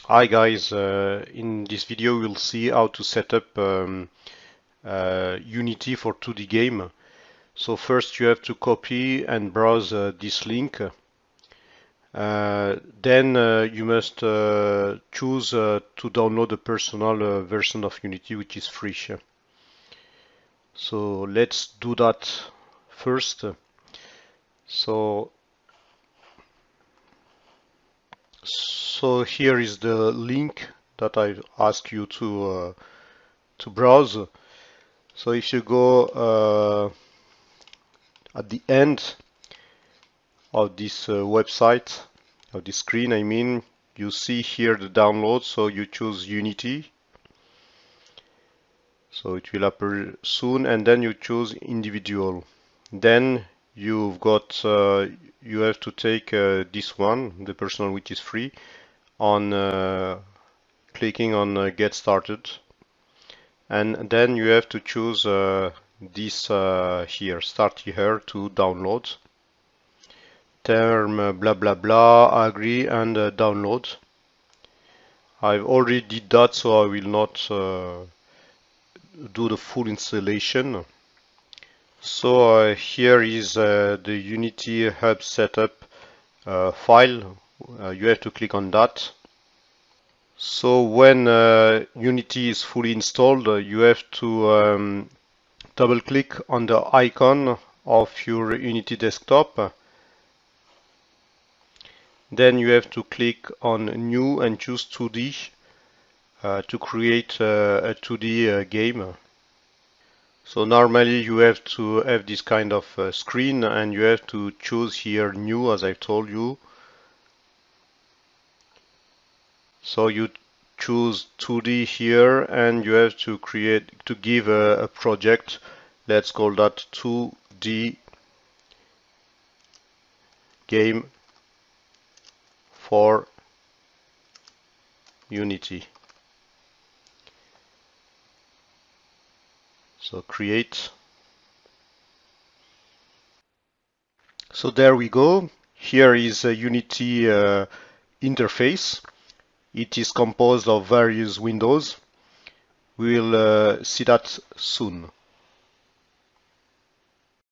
Hi guys, in this video we'll see how to set up Unity for 2D game. So first you have to copy and browse this link. Then you must choose to download the personal version of Unity, which is free. So let's do that first. So here is the link that I ask you to browse. So if you go at the end of this website, of this screen, I mean, you see here the download, so you choose Unity. So it will appear soon, and then you choose individual. Then you've got, you have to take this one, the personal, which is free, on clicking on get started. And then you have to choose this here, start here to download. Term blah blah blah, agree and download. I've already did that, so I will not do the full installation. So here is the Unity Hub setup file. You have to click on that. So when Unity is fully installed, you have to double click on the icon of your Unity desktop. Then you have to click on new and choose 2D to create a 2D game. So normally you have to have this kind of screen, and you have to choose here new, as I told you. So you choose 2D here, and you have to give a project. Let's call that 2D game for Unity. So create. So there we go. Here is a Unity interface. It is composed of various windows. We will see that soon.